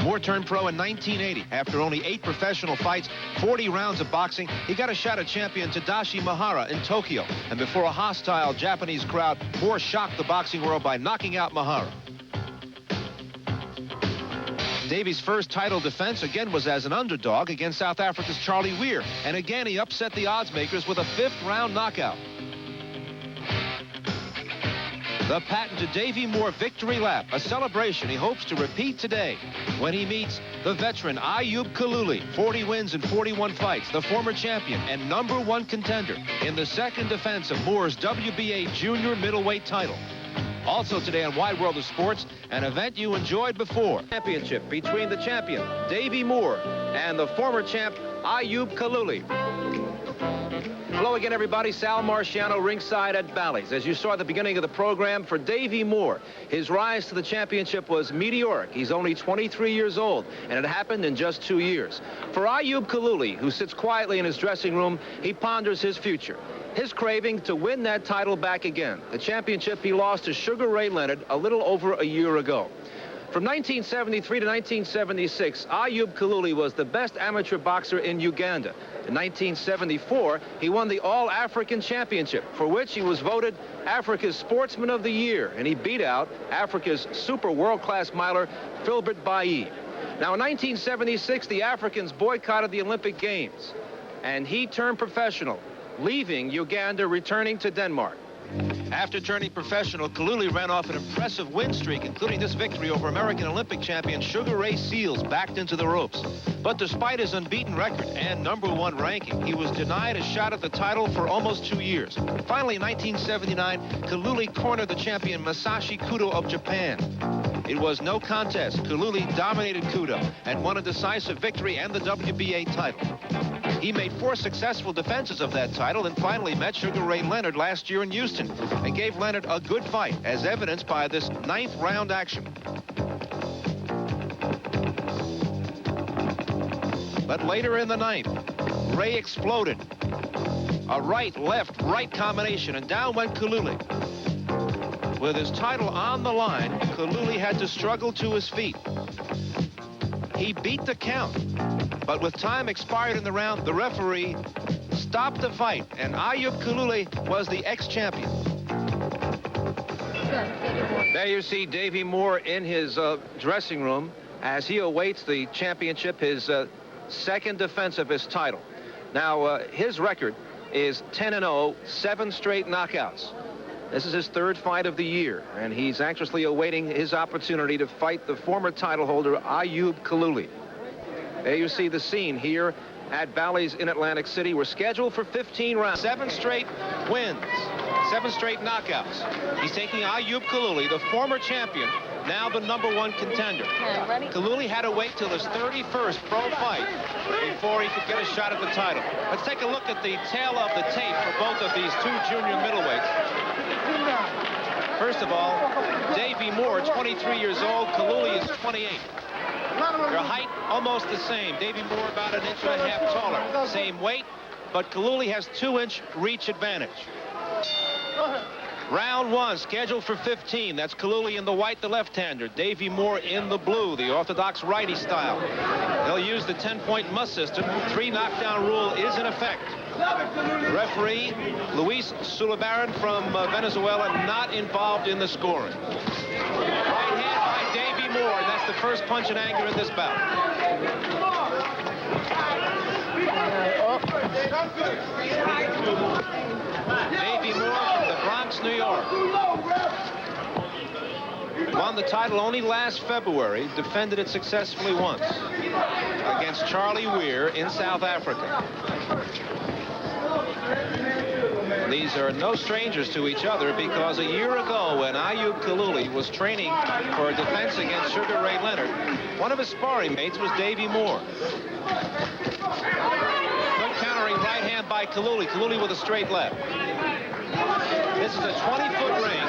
Moore turned pro in 1980. After only 8 professional fights, 40 rounds of boxing, he got a shot at champion Tadashi Mihara in Tokyo. And before a hostile Japanese crowd, Moore shocked the boxing world by knocking out Mihara. Davey's first title defense again was as an underdog against South Africa's Charlie Weir. And again, he upset the odds makers with a 5th round knockout. The patented Davey Moore victory lap, a celebration he hopes to repeat today when he meets the veteran Ayub Kalule, 40 wins and 41 fights, the former champion and #1 contender in the second defense of Moore's WBA junior middleweight title. Also today on Wide World of Sports, an event you enjoyed before. Championship between the champion, Davey Moore, and the former champ, Ayub Kalule. Hello again, everybody. Sal Marciano ringside at Bally's. As you saw at the beginning of the program, for Davey Moore, his rise to the championship was meteoric. He's only 23 years old, and it happened in just 2 years. For Ayub Kalule, who sits quietly in his dressing room, he ponders his future. His craving to win that title back again. The championship he lost to Sugar Ray Leonard a little over a year ago. From 1973 to 1976, Ayub Kalule was the best amateur boxer in Uganda. In 1974, he won the All-African Championship, for which he was voted Africa's Sportsman of the Year, and he beat out Africa's super world-class miler, Filbert Bayi. Now, in 1976, the Africans boycotted the Olympic Games, and he turned professional, leaving Uganda, returning to Denmark. After turning professional, Kalule ran off an impressive win streak, including this victory over American Olympic champion Sugar Ray Seales, backed into the ropes. But despite his unbeaten record and #1 ranking, he was denied a shot at the title for almost 2 years. Finally, in 1979, Kalule cornered the champion Masashi Kudo of Japan. It was no contest. Kalule dominated Kudo and won a decisive victory and the WBA title. He made 4 successful defenses of that title and finally met Sugar Ray Leonard last year in Houston and gave Leonard a good fight, as evidenced by this 9th round action. But later in the 9th, Ray exploded. A right-left-right combination, and down went Kalule. With his title on the line, Kalule had to struggle to his feet. He beat the count, but with time expired in the round, the referee stopped the fight, and Ayub Kalule was the ex-champion. There you see Davey Moore in his dressing room as he awaits the championship, his second defense of his title. Now, his record is 10-0, 7 straight knockouts. This is his 3rd fight of the year, and he's anxiously awaiting his opportunity to fight the former title holder, Ayub Kalule. There you see the scene here at Bally's in Atlantic City. We're scheduled for 15 rounds. 7 straight wins, 7 straight knockouts. He's taking Ayub Kalule, the former champion, now the #1 contender. Kalule had to wait till his 31st pro fight before he could get a shot at the title. Let's take a look at the tail of the tape for both of these 2 junior middleweights. First of all, Davey Moore, 23 years old. Kalule is 28. Their height almost the same. Davey Moore about 1.5 inches taller. Same weight, but Kalule has 2-inch reach advantage. Round 1 scheduled for 15. That's Kalule in the white, the left-hander. Davey Moore in the blue, the orthodox righty style. They'll use the 10-point must system. 3 knockdown rule is in effect. Referee Luis Sulabaran from Venezuela not involved in the scoring. Right hand by Davey Moore, and that's the first punch in anger in this bout. Davey Moore from the Bronx, New York. Won the title only last February, defended it successfully once against Charlie Weir in South Africa. These are no strangers to each other, because a year ago when Ayub Kalule was training for a defense against Sugar Ray Leonard, one of his sparring mates was Davey Moore. Good countering right hand by Kalule. Kalule with a straight left. This is a 20-foot ring.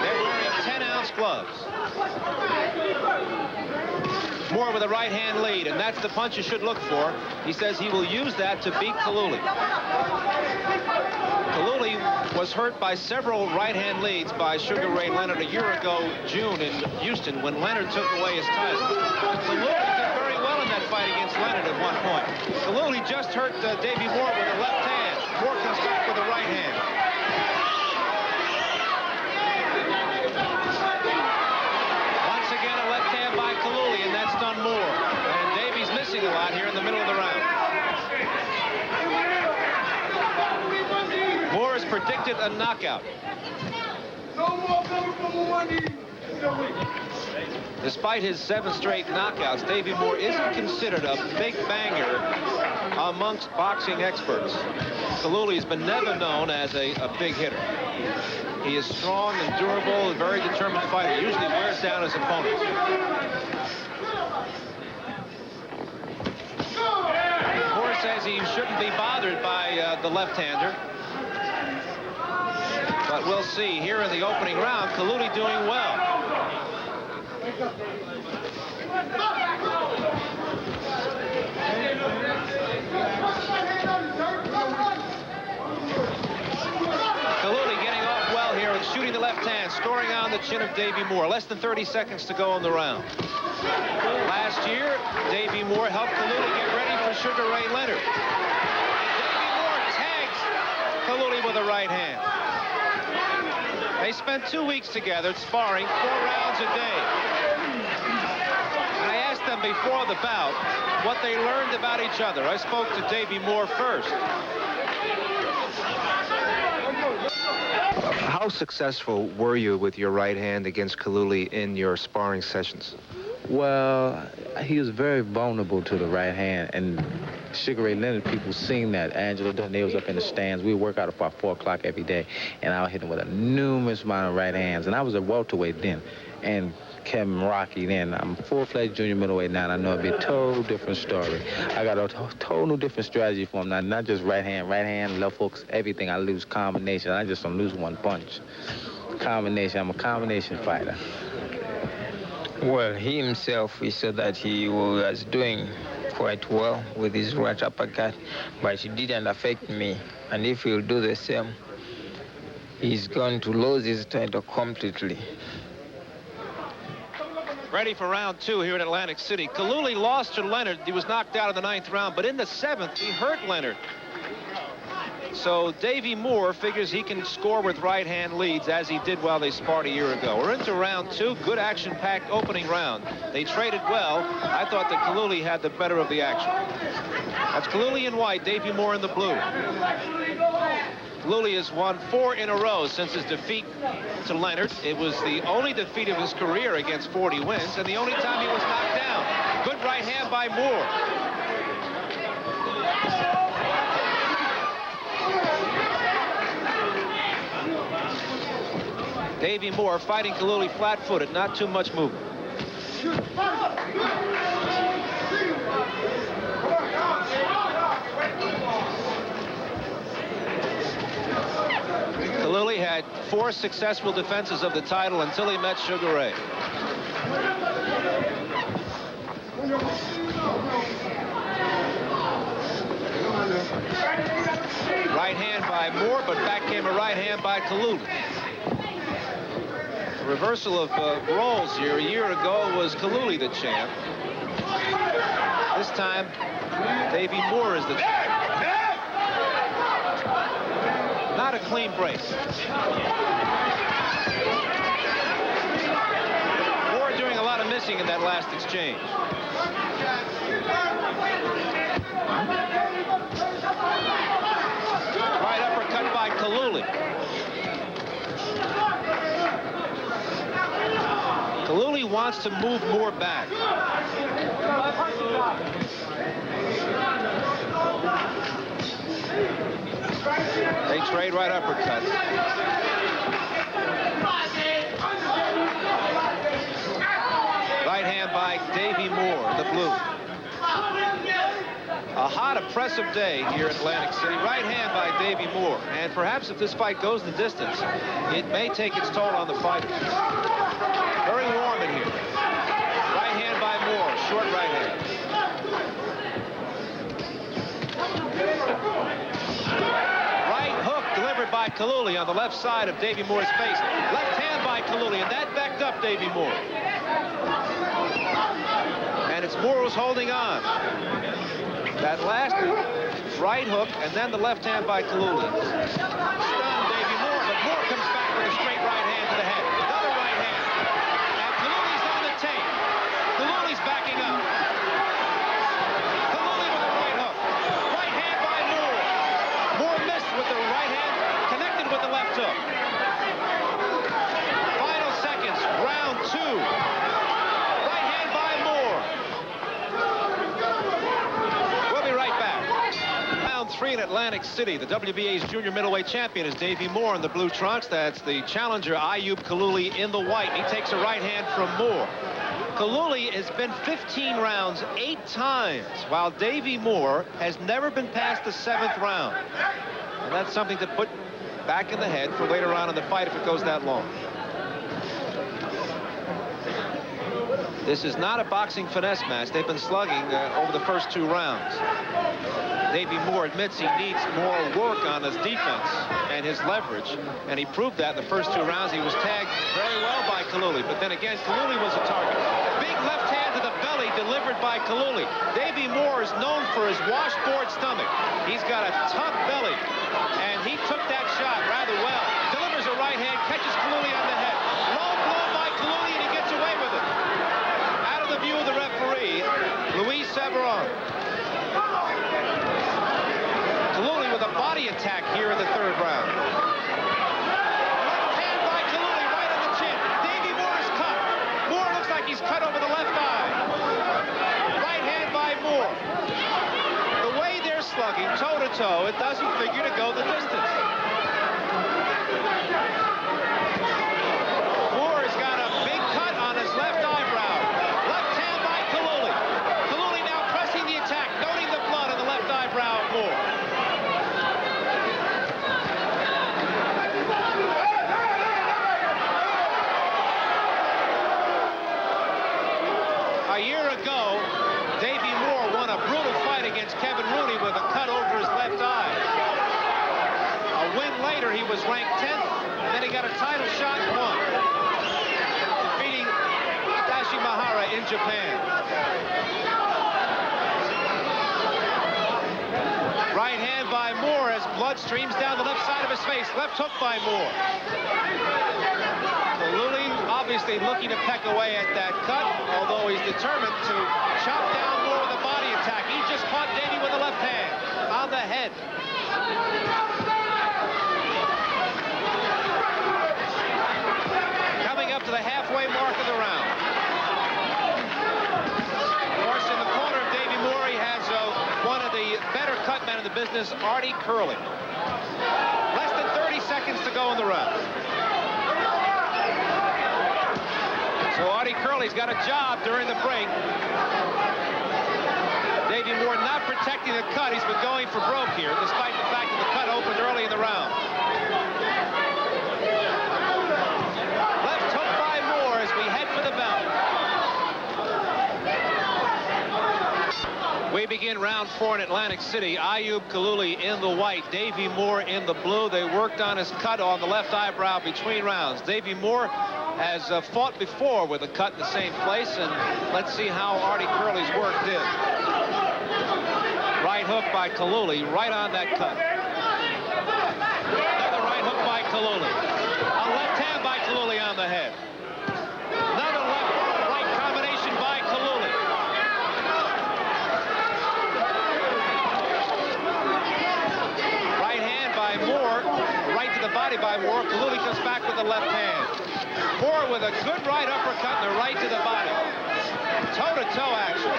They're wearing 10-ounce gloves. Moore with a right-hand lead, and that's the punch you should look for. He says he will use that to beat Kalule. Kalule was hurt by several right-hand leads by Sugar Ray Leonard a year ago, June, in Houston, when Leonard took away his title. Kalule hurt Davey Moore with a left hand. Moore comes back with a right hand. Once again, a left hand by Kalule, and that's done Moore. And Davey's missing a lot here in the middle of the round. Moore has predicted a knockout. Despite his 7 straight knockouts, Davey Moore isn't considered a big banger amongst boxing experts. Kalule's been never known as a big hitter. He is strong and durable, a very determined fighter. Usually wears down his opponents. Moore says he shouldn't be bothered by the left-hander. But we'll see. Here in the opening round, Kalule doing well. Kalule getting off well here and shooting the left hand, scoring on the chin of Davey Moore. Less than 30 seconds to go in the round. Last year, Davey Moore helped Kalule get ready for Sugar Ray Leonard. Davey Moore tags Kalule with a right hand. They spent 2 weeks together sparring 4 rounds a day. And I asked them before the bout what they learned about each other. I spoke to Davey Moore first. How successful were you with your right hand against Kalule in your sparring sessions? Well, he was very vulnerable to the right hand, and Sugar Ray Leonard, people seen that. Angelo Dundee was up in the stands. We work out about 4 o'clock every day, and I would hit him with a numerous amount of right hands. And I was a welterweight then, and Kevin Rocky then. I'm full-fledged junior middleweight now, and I know it'd be a total different story. I got a total different strategy for him now, not just right hand, left hooks, everything. I lose combination. I just don't lose one punch. Combination. I'm a combination fighter. Well, he himself, we saw that he was doing quite well with his right uppercut, but it didn't affect me. And if he'll do the same, he's going to lose his title completely. Ready for round 2 here in Atlantic City. Kalule lost to Leonard. He was knocked out in the 9th round, but in the 7th, he hurt Leonard. So Davey Moore figures he can score with right-hand leads, as he did while they sparred a year ago. We're into round 2. Good action-packed opening round. They traded well. I thought that Kalule had the better of the action. That's Kalule in white, Davey Moore in the blue. Kalule has won 4 in a row since his defeat to Leonard. It was the only defeat of his career against 40 wins, and the only time he was knocked down. Good right hand by Moore. Davey Moore fighting Kalule flat-footed, not too much movement. Kalule had 4 successful defenses of the title until he met Sugar Ray. Right hand by Moore, but back came a right hand by Kalule. The reversal of roles here. A year ago was Kalule the champ. This time, Davey Moore is the champ. Not a clean break. Moore doing a lot of missing in that last exchange. Right uppercut by Kalule. Kalule wants to move Moore back. They trade right uppercuts. Right hand by Davey Moore, the blue. A hot, oppressive day here in Atlantic City. Right hand by Davey Moore. And perhaps if this fight goes the distance, it may take its toll on the fighters. Very warm in here. Right hand by Moore, short right hand. Right hook delivered by Kalule on the left side of Davey Moore's face. Left hand by Kalule, and that backed up Davey Moore. And it's Moore who's holding on. That last right hook, and then the left hand by Kalule. Stunned Davey Moore, but Moore comes back with a straight right hand to the head. Another right hand. And Kalule's on the tape. Kalule's backing up. Kalule with a right hook. Right hand by Moore. Moore missed with the right hand, connected with the left hook. Final seconds, round 2. Right hand by Moore. We'll be right back. Round 3 in Atlantic City. The WBA's junior middleweight champion is Davey Moore in the blue trunks. That's the challenger, Ayub Kalule, in the white. He takes a right hand from Moore. Kalule has been 15 rounds 8 times, while Davey Moore has never been past the 7th round. And that's something to put back in the head for later on in the fight if it goes that long. This is not a boxing finesse match. They've been slugging over the first 2 rounds. Davey Moore admits he needs more work on his defense and his leverage, and he proved that in the first 2 rounds. He was tagged very well by Kalule, but then again, Kalule was a target. Big left hand to the belly delivered by Kalule. Davey Moore is known for his washboard stomach. He's got a tough belly, and he took that shot rather well. Delivers a right hand, catches Kalule on the head. Low blow by Kalule, and he gets away with it. Out of the view of the referee, Luis Severon. Kalule with a body attack here in the 3rd round. Left hand by Kalule right on the chin. Davey Moore is cut. Moore looks like he's cut over the left eye. Right hand by Moore. The way they're slugging toe-to-toe, it doesn't figure to go the distance. Moore has got a big cut on his left eyebrow. Left hand by Kalule. Kalule now pressing the attack, noting the blood on the left eyebrow of Moore. A year ago, Davey Moore won a brutal fight against Kevin Rooney with a cut over his left eye. A win later, he was ranked 10th, and then he got a title shot and won, defeating Dashi Mahara in Japan. Right hand by Moore as blood streams down the left side of his face. Left hook by Moore. Kalule obviously looking to peck away at that cut, although he's determined to chop down Moore with a body attack. He just caught Davey with the left hand on the head. Coming up to the halfway mark of the round. Of course, in the corner of Davey Moore, he has one of the better cut men in the business, Artie Curley. Less than 30 seconds to go in the round. So Artie Curley's got a job during the break. Davey Moore not protecting the cut. He's been going for broke here, despite the fact that the cut opened early in the round. Left hook by Moore as we head for the bell. We begin round 4 in Atlantic City. Ayub Kalule in the white, Davey Moore in the blue. They worked on his cut on the left eyebrow between rounds. Davey Moore has fought before with a cut in the same place, and let's see how Artie Curley's work did. Right hook by Kalule, right on that cut. Another right hook by Kalule. A left hand by Kalule on the head. Another left-right combination by Kalule. Right hand by Moore, right to the body by Moore. Kalule comes back with the left hand. Moore with a good right uppercut and a right to the body. Toe-to-toe action.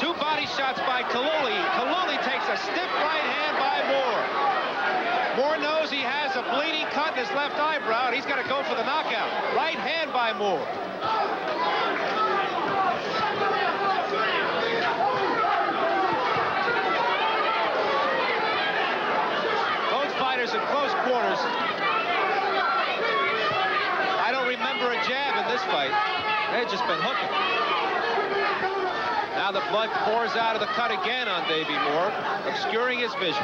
2 body shots by Kalule. Kalule takes a stiff right hand by Moore. Moore knows he has a bleeding cut in his left eyebrow, and he's got to go for the knockout. Right hand by Moore. In close quarters. I don't remember a jab in this fight. They've just been hooking. Now the blood pours out of the cut again on Davey Moore, obscuring his vision.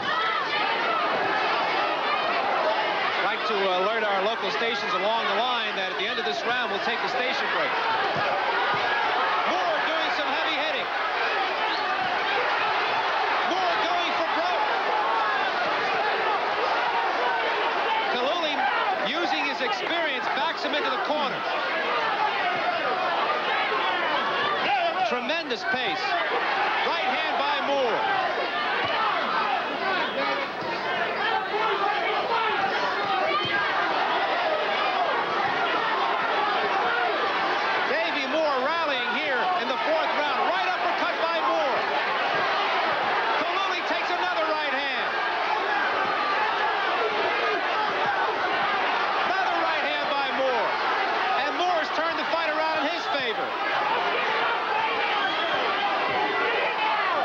Like to alert our local stations along the line that at the end of this round, we'll take a station break. Moore doing some heavy hitting. Moore going for broke. Kalule, using his experience, backs him into the corner. Tremendous pace. Right hand by Moore. Davey Moore rallying here in the fourth round. Right uppercut by Moore. Kalule takes another right hand. Another right hand by Moore. And Moore's turned the fight around in his favor.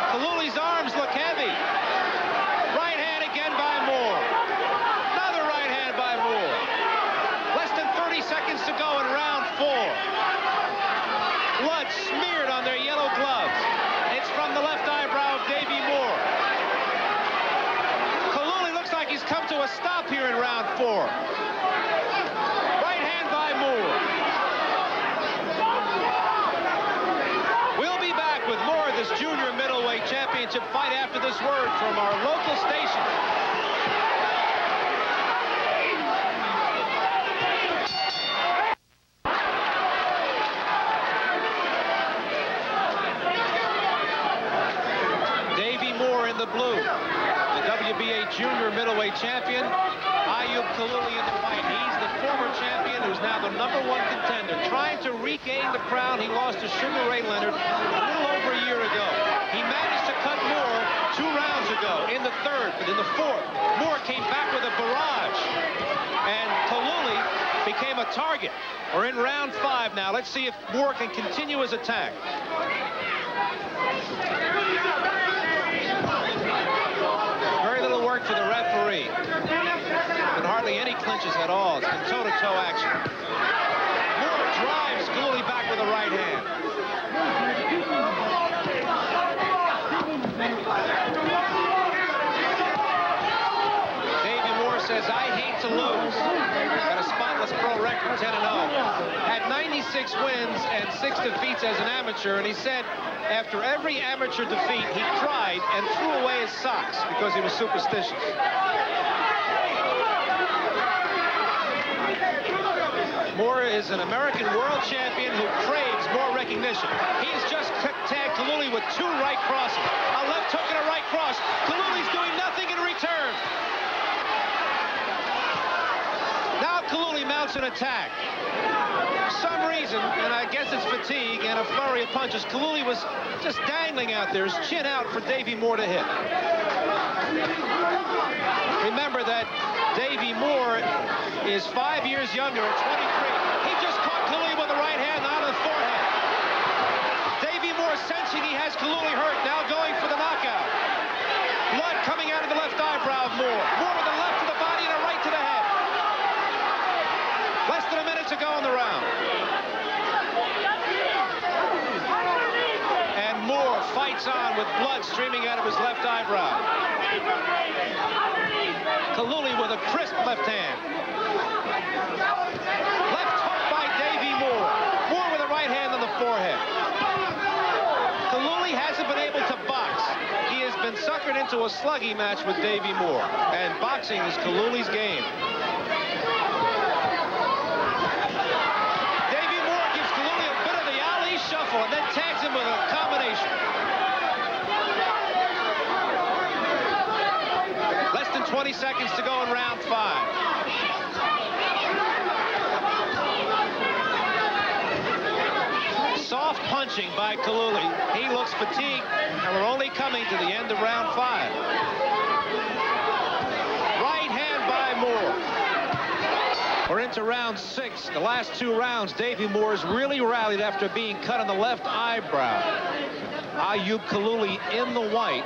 Kalule's arms look heavy. Right hand again by Moore. Another right hand by Moore. Less than 30 seconds to go in round 4. Blood smeared on their yellow gloves. It's from the left eyebrow of Davey Moore. Kalule looks like he's come to a stop here in round 4. Right hand by Moore. We'll be back with more of this junior middleweight championship fight after this word from our local station. Davey Moore in the blue, the WBA junior middleweight champion. Ayub Kalule in the fight. He's the former champion who's now the #1 contender, trying to regain the crown he lost to Sugar Ray Leonard a little over a year ago. He managed to cut Moore 2 rounds ago in the 3rd, but in the 4th, Moore came back with a barrage, and Kalule became a target. We're in round 5 now. Let's see if Moore can continue his attack. Very little work for the referee. And hardly any clinches at all. It's been toe-to-toe action. Moore drives Kalule back with a right hand. Davey Moore says, I hate to lose. Got a spotless pro record, 10-0. Had 96 wins and 6 defeats as an amateur, and he said after every amateur defeat, he cried and threw away his socks because he was superstitious. Moore is an American world champion who craves more recognition. He's just tagged Kalule with 2 right crosses. A left hook and a right cross. Kalule's doing nothing in return. Now Kalule mounts an attack. For some reason, and I guess it's fatigue and a flurry of punches, Kalule was just dangling out there, his chin out for Davey Moore to hit. Remember that Davey Moore is 5 years younger at 23. He just caught Kalule with the right hand out of the forehead. Davey Moore sensing he has Kalule hurt, now going for the knockout. Blood coming out of the left eyebrow of Moore. Moore with a left to the body and a right to the head. Less than a minute to go in the round. And Moore fights on with blood streaming out of his left eyebrow. Kalule with a crisp left hand. Left hook by Davey Moore. Moore with a right hand on the forehead. Kalule hasn't been able to box. He has been suckered into a sluggy match with Davey Moore. And boxing is Kalule's game. Davey Moore gives Kalule a bit of the Ali shuffle and then tags him with a combination. Less than 20 seconds to go in round 5. Soft punching by Kalule. He looks fatigued, and we're only coming to the end of round 5. Right hand by Moore. We're into round 6. The last 2 rounds, Davey Moore's really rallied after being cut on the left eyebrow. Ayub Kalule in the white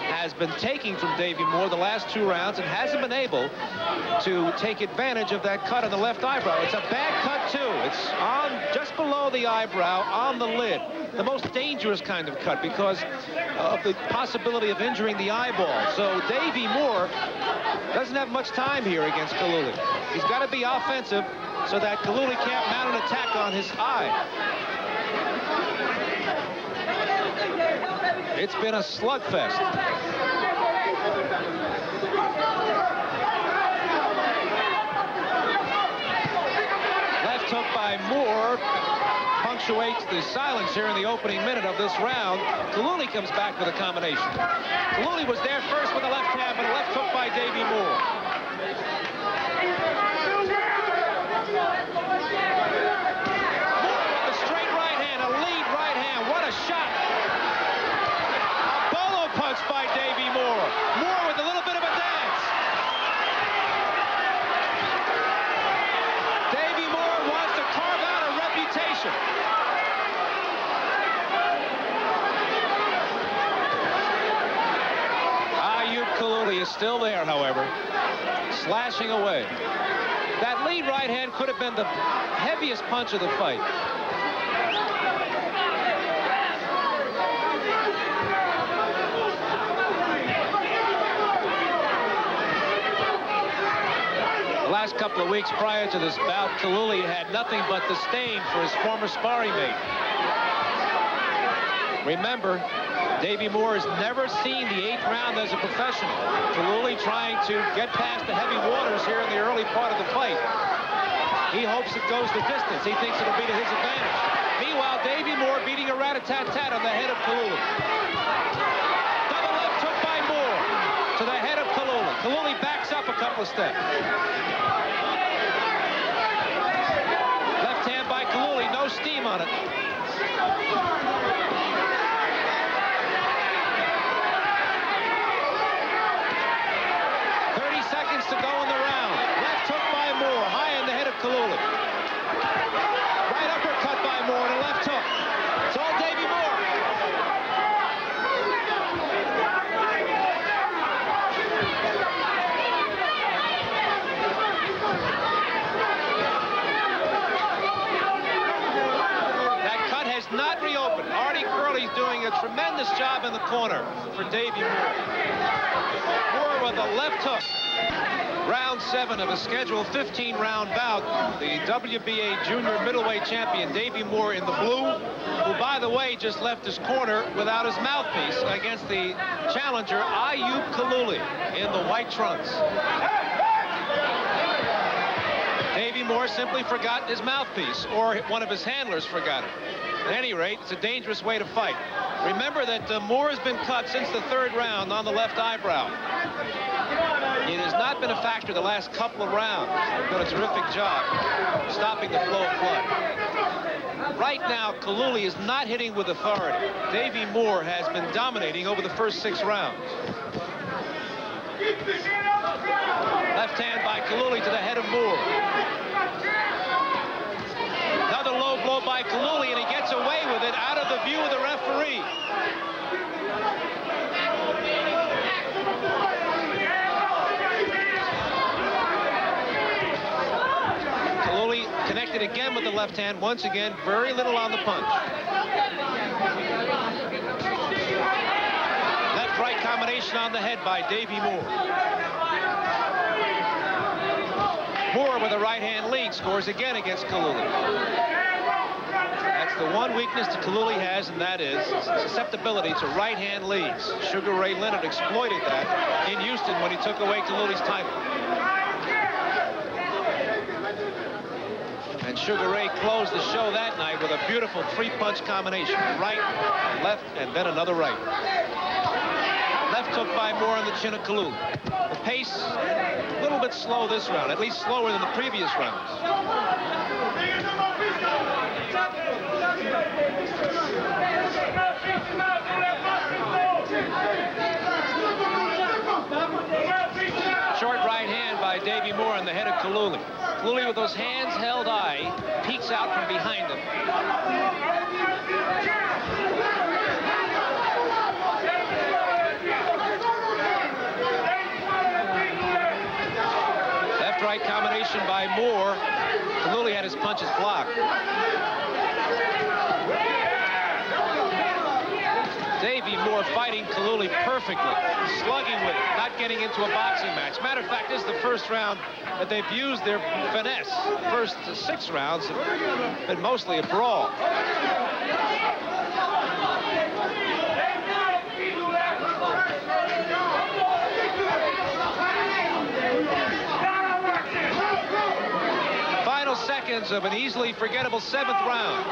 has been taking from Davey Moore the last 2 rounds and hasn't been able to take advantage of that cut on the left eyebrow. It's a bad cut, too. It's on just just below the eyebrow on the lid. The most dangerous kind of cut because of the possibility of injuring the eyeball. So Davey Moore doesn't have much time here against Kalule. He's got to be offensive so that Kalule can't mount an attack on his eye. It's been a slugfest. Left hook by Moore punctuates the silence here in the opening minute of this round. Kalule comes back with a combination. Kalule was there first with a left hand, but a left hook by Davey Moore. Moore with a straight right hand, a lead right hand. What a shot. A bolo punch by Davey Moore. Moore with a little bit of a dance. Davey Moore wants to carve out a reputation. Ayub Kalule is still there, however, slashing away. That lead right hand could have been the heaviest punch of the fight. The last couple of weeks prior to this bout, Kalule had nothing but disdain for his former sparring mate. Remember, Davey Moore has never seen the 8th round as a professional. Kalule trying to get past the heavy waters here in the early part of the fight. He hopes it goes the distance. He thinks it'll be to his advantage. Meanwhile, Davey Moore beating a rat-a-tat-tat on the head of Kalule. Double left hook by Moore to the head of Kalule. Kalule backs up a couple of steps. Left hand by Kalule, no steam on it. 30 seconds to go in the round. Left hook by Moore, high in the head of Kalule. Right uppercut by Moore and a left hook. It's all Davey Moore. That cut has not reopened. Artie Curley's doing a tremendous job in the corner for Davey Moore. Moore with a left hook. Round 7 of a scheduled 15-round bout. The WBA junior middleweight champion Davey Moore in the blue, who, by the way, just left his corner without his mouthpiece against the challenger Ayub Kalule in the white trunks. Davey Moore simply forgot his mouthpiece, or one of his handlers forgot it. At any rate, it's a dangerous way to fight. Remember that Moore has been cut since the 3rd round on the left eyebrow. It has not been a factor the last couple of rounds. They've done a terrific job stopping the flow of blood. Right now, Kalule is not hitting with authority. Davey Moore has been dominating over the first 6 rounds. Left hand by Kalule to the head of Moore. Another low blow by Kalule, and he gets away with it out of the view of the referee. Kalule connected again with the left hand. Once again, very little on the punch. Left-right combination on the head by Davey Moore. Moore with a right-hand lead scores again against Kalule. That's the one weakness that Kalule has, and that is susceptibility to right-hand leads. Sugar Ray Leonard exploited that in Houston when he took away Kalule's title. And Sugar Ray closed the show that night with a beautiful 3-punch combination. Right, left, and then another right. Left hook by Moore on the chin of Kalule. The pace, a little bit slow this round, at least slower than the previous rounds. Short right hand by Davey Moore on the head of Kalule. Kalule with those hands held high, peeks out from behind him. Left-right combination by Moore. Kalule had his punches blocked. Davey Moore fighting Kalule perfectly, slugging with it, not getting into a boxing match. Matter of fact, this is the first round that they've used their finesse. The first 6 rounds have been mostly a brawl. Final seconds of an easily forgettable 7th round.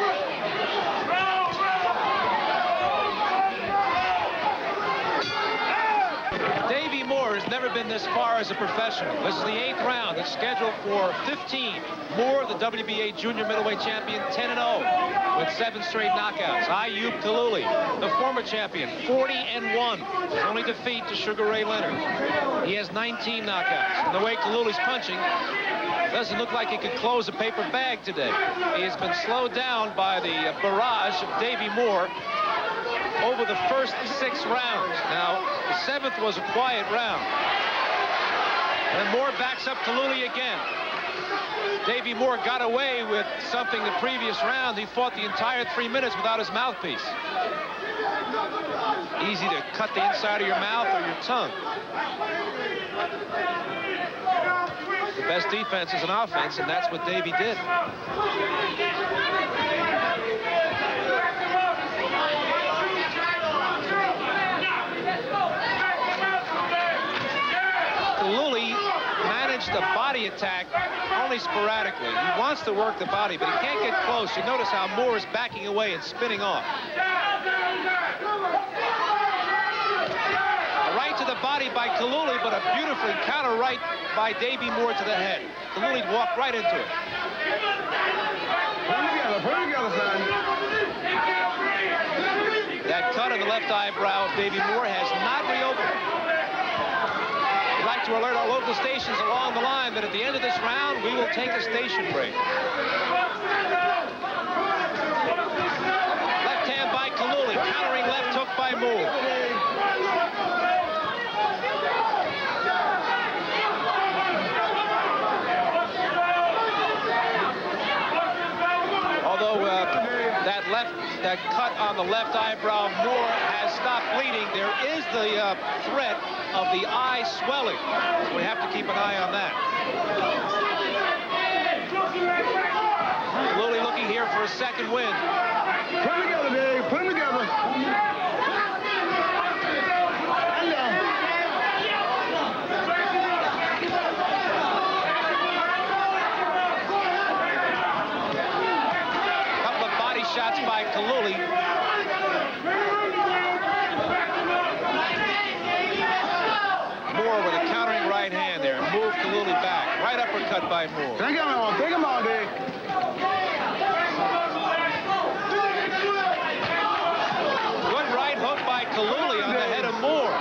Davey Moore has never been this far as a professional. This is the 8th round. It's scheduled for 15. Moore, the WBA junior middleweight champion, 10-0 with 7 straight knockouts. Ayub Kalule, the former champion, 40-1. His only defeat to Sugar Ray Leonard. He has 19 knockouts. And the way Kalule's punching, doesn't look like he could close a paper bag today. He has been slowed down by the barrage of Davey Moore over the first 6 rounds. Now, the 7th was a quiet round. And Moore backs up Kalule again. Davey Moore got away with something the previous round. He fought the entire 3 minutes without his mouthpiece. Easy to cut the inside of your mouth or your tongue. The best defense is an offense, and that's what Davey did. Kalule managed a body attack only sporadically. He wants to work the body, but he can't get close. You notice how Moore is backing away and spinning off. A right to the body by Kalule, but a beautifully counter right by Davey Moore to the head. Kalule walked right into it. Put together, son. That cut on the left eyebrow of Davey Moore has not reopened. We'd like to alert our local stations along the line that at the end of this round, we will take a station break. Left hand by Kalule, countering left hook by Moore. Although that cut on the left eyebrow of Moore has stopped bleeding, there is the threat of the eye swelling. So we have to keep an eye on that. Kalule looking here for a second win. Put them together, Dave. Put them together. Couple of body shots by Kalule. Moore with a countering right hand there. Move Kalule back. Right uppercut by Moore. Take him on. Take him on, Dave. Good right hook by Kalule on the head of Moore.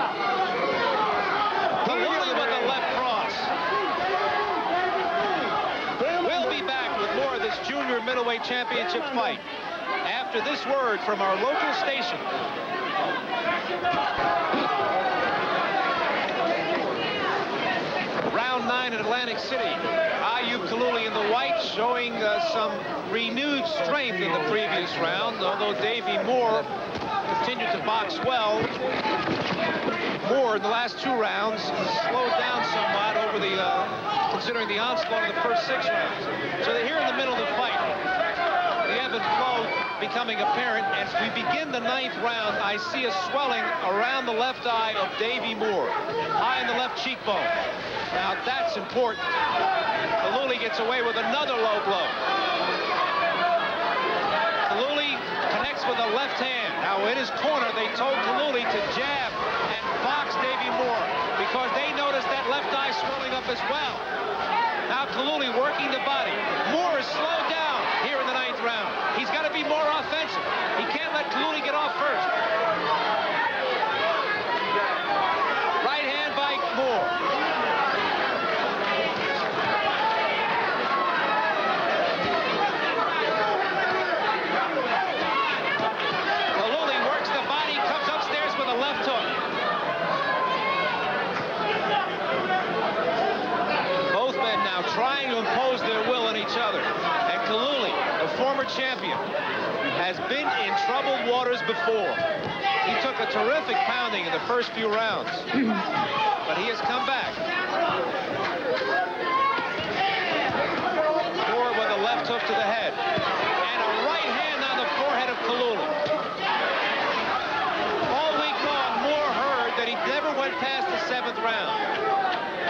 Kalule with the left cross. We'll be back with more of this junior middleweight championship fight after this word from our local station. Round 9 in Atlantic City. Ayub Kalule in the white showing some renewed strength in the previous round, although Davey Moore continued to box well. Moore in the last 2 rounds slowed down somewhat over the considering the onslaught of the first 6 rounds. So they're here in the middle of the fight. The ebb and flow becoming apparent. As we begin the 9th round, I see a swelling around the left eye of Davey Moore, high in the left cheekbone. Now that's important. Kalule gets away with another low blow. Kalule connects with a left hand. Now in his corner, they told Kalule to jab and box Davey Moore because they noticed that left eye swelling up as well. Now Kalule working the body. Moore is slowed down here in the 9th round. He's got to be more offensive. He can't let Kalule get off first. Right hand by Moore. Kalule works the body, comes upstairs with a left hook. Both men now trying to impose their will on each other. And Kalule, the former champion, has been in troubled waters before. He took a terrific pounding in the first few rounds, but he has come back. Moore with a left hook to the head, and a right hand on the forehead of Kalule. All week long, Moore heard that he never went past the 7th round.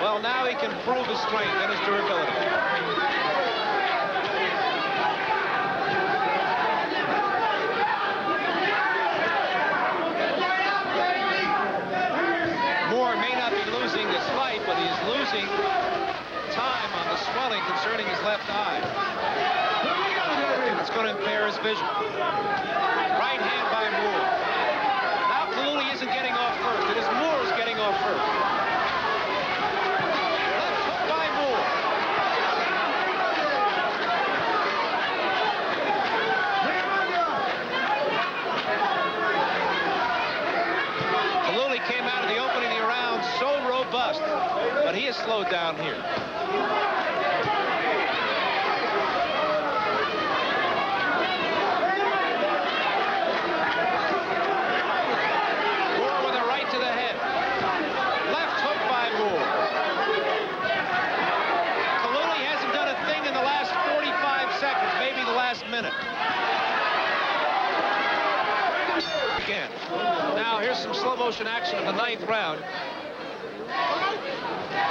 Well, now he can prove his strength and his durability. Moore may not be losing this fight, but he is losing time on the swelling concerning his left eye. And it's going to impair his vision. Right hand by Moore. Now Kalule isn't getting off first. It is Moore who's getting off first. Left hook by Moore. Kalule came out of the opening of the round so robust, but he has slowed down here. Moore with a right to the head. Left hook by Moore. Kalule hasn't done a thing in the last 45 seconds, maybe the last minute. Again. Now here's some slow motion action in the 9th round.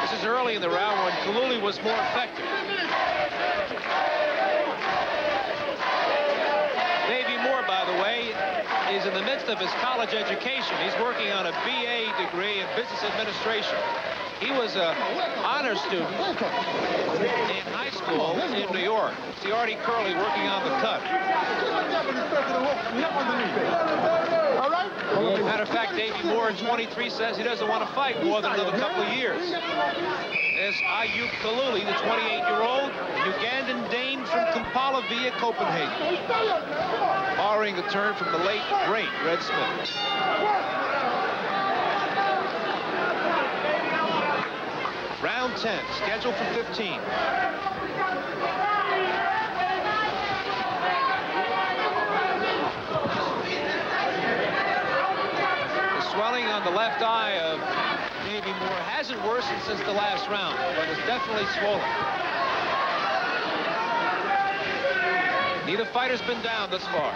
This is early in the round when Kalule was more effective. Davey Moore, by the way, is in the midst of his college education. He's working on a BA degree in business administration. He was an honor student in high school in New York. See Artie Curley working on the cut. Matter of fact, Davey Moore, 23, says he doesn't want to fight more than another couple of years. There's Ayub Kalule, the 28-year-old Ugandan Dane from Kampala via Copenhagen. Borrowing the turn from the late, great Red Smith. Round 10, scheduled for 15. Swelling on the left eye of Davey Moore hasn't worsened since the last round, but it's definitely swollen. Neither fighter's been down thus far.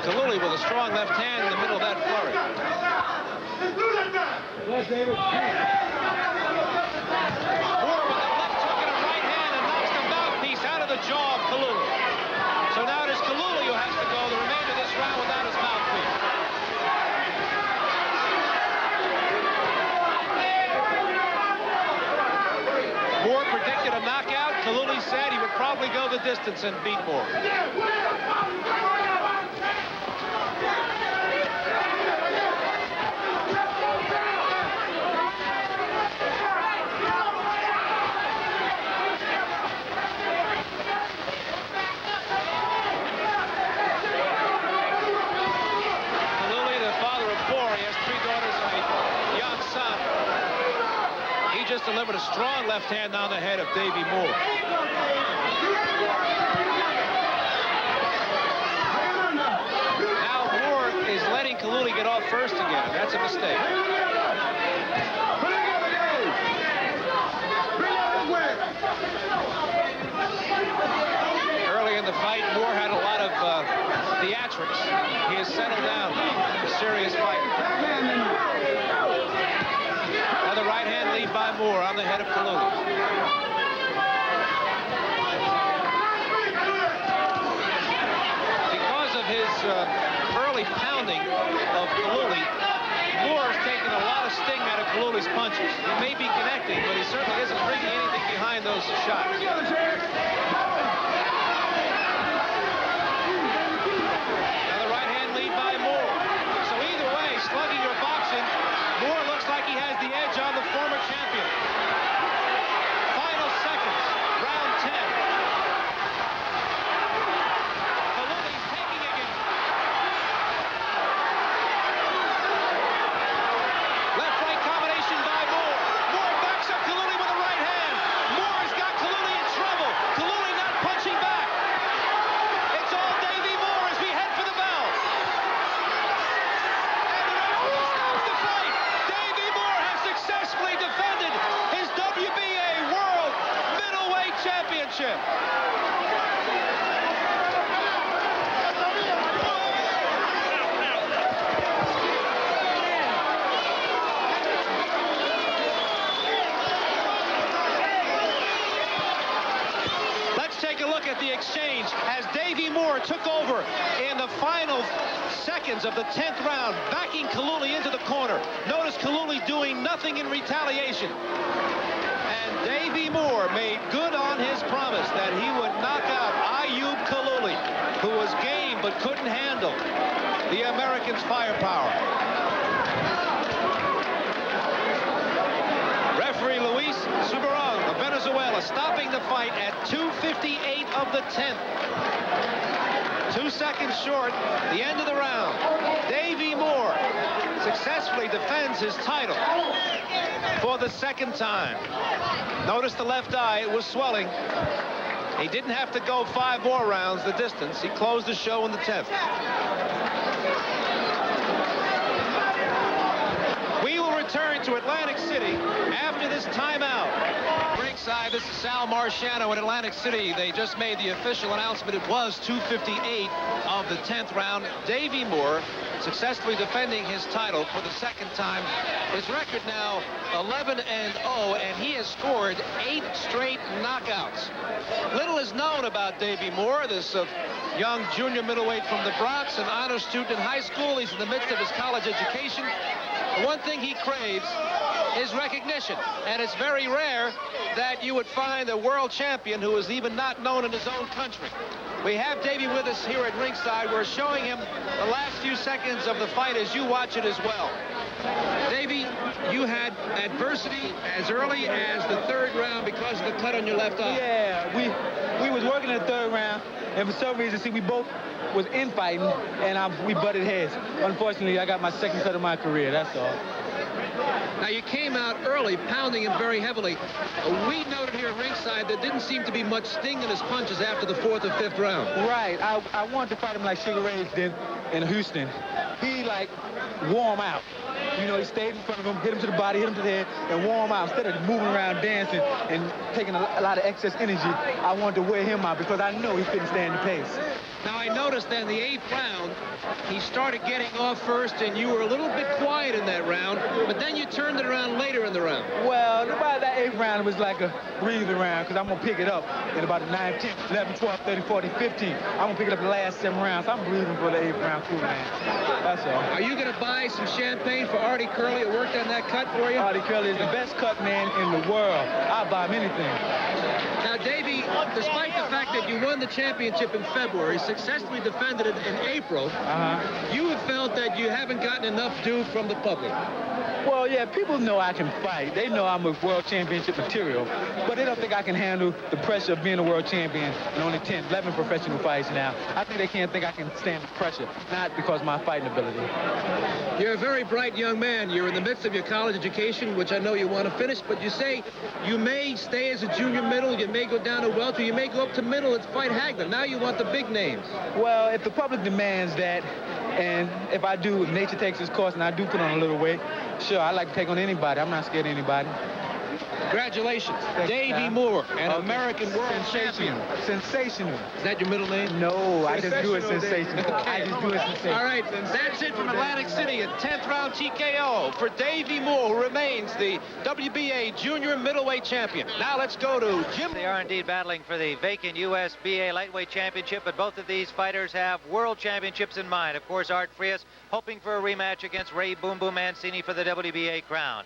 Kalule with a strong left hand in the middle of that flurry. Moore with a left hook and a right hand and knocks the mouthpiece out of the jaw of Kalule. So now it is Kalule who has to go the remainder of this round without his mouthpiece. Moore predicted a knockout. Kalule said he would probably go the distance and beat Moore. Just delivered a strong left hand on the head of Davey Moore. Now Moore is letting Kalule get off first again. That's a mistake. Early in the fight, Moore had a lot of theatrics. He has settled down. A serious fight. Now the right hand lead by Moore on the head of Kalule. Because of his early pounding of Kalule, Moore has taken a lot of sting out of Kalule's punches. He may be connecting, but he certainly isn't bringing anything behind those shots. Now the right hand lead by Moore. So either way, slugging or boxing, Moore looks like he has the edge on the former champion. Final seconds, round 10. Kalule's taking again. exchange as Davey Moore took over in the final seconds of the 10th round, backing Kalule into the corner. Notice Kalule doing nothing in retaliation. And Davey Moore made good on his promise that he would knock out Ayub Kalule, who was game but couldn't handle the Americans' firepower. Referee Luis Subarong of Venezuela stopping the fight at 2:58 of the 10th. 2 seconds short, the end of the round. Davey Moore successfully defends his title for the second time. Notice the left eye, it was swelling. He didn't have to go 5 more rounds the distance. He closed the show in the 10th. We will return to Atlantic City after this timeout. Ringside, this is Sal Marciano in Atlantic City. They just made the official announcement. It was 2:58 of the 10th round. Davey Moore successfully defending his title for the second time. His record now 11-0, and he has scored 8 straight knockouts. Little is known about Davey Moore, this young junior middleweight from the Bronx, an honor student in high school. He's in the midst of his college education. The one thing he craves is recognition, and it's very rare that you would find a world champion who is even not known in his own country. We have Davey with us here at ringside. We're showing him the last few seconds of the fight as you watch it as well. Davey, you had adversity as early as the 3rd round because of the cut on your left eye. Yeah, we was working in the 3rd round, and for some reason, see, we both was infighting, and we butted heads. Unfortunately, I got my second cut of my career, that's all. Now, you came out early, pounding him very heavily. We noted here at ringside there didn't seem to be much sting in his punches after the 4th or 5th round. Right. I wanted to fight him like Sugar Ray did in Houston. He, like, wore him out. You know, he stayed in front of him, hit him to the body, hit him to the head, and wore him out. Instead of moving around dancing and taking a lot of excess energy, I wanted to wear him out because I know he couldn't stand the pace. Now, I noticed that in the 8th round, he started getting off first, and you were a little bit quiet in that round, but then you turned it around later in the round. Well, by that 8th round, it was like a breathing round because I'm going to pick it up in about the 9, 10, 11, 12, 13, 14, 15. I'm going to pick it up the last 7 rounds. I'm breathing for the 8th round cool, man. That's all. Are you going to buy some champagne for Artie Curley? It worked on that cut for you? Artie Curley is the best cut man in the world. I'll buy him anything. Now, Davey, despite the fact that you won the championship in February, successfully defended it in April, you have felt that you haven't gotten enough due from the public. Well, yeah, people know I can fight. They know I'm a world championship material, but they don't think I can handle the pressure of being a world champion in only 10, 11 professional fights now. I think they can't think I can stand the pressure, not because of my fighting ability. You're a very bright young man. You're in the midst of your college education, which I know you want to finish, but you say you may stay as a junior middle, you may go down to welter, you may go up to middle and fight Hagler. Now you want the big names. Well, if the public demands that, and if I do, if nature takes its course and I do put on a little weight, sure, I like to take on anybody. I'm not scared of anybody. Congratulations, Davey Moore, an American world champion. Sensational. Is that your middle name? No, I just do it sensational. Okay. I just do it sensational. All right, that's it from Atlantic City. A 10th round TKO for Davey Moore, who remains the WBA junior middleweight champion. Now let's go to Jim. They are indeed battling for the vacant USBA lightweight championship, but both of these fighters have world championships in mind. Of course, Art Frias hoping for a rematch against Ray Boom Boom Mancini for the WBA crown.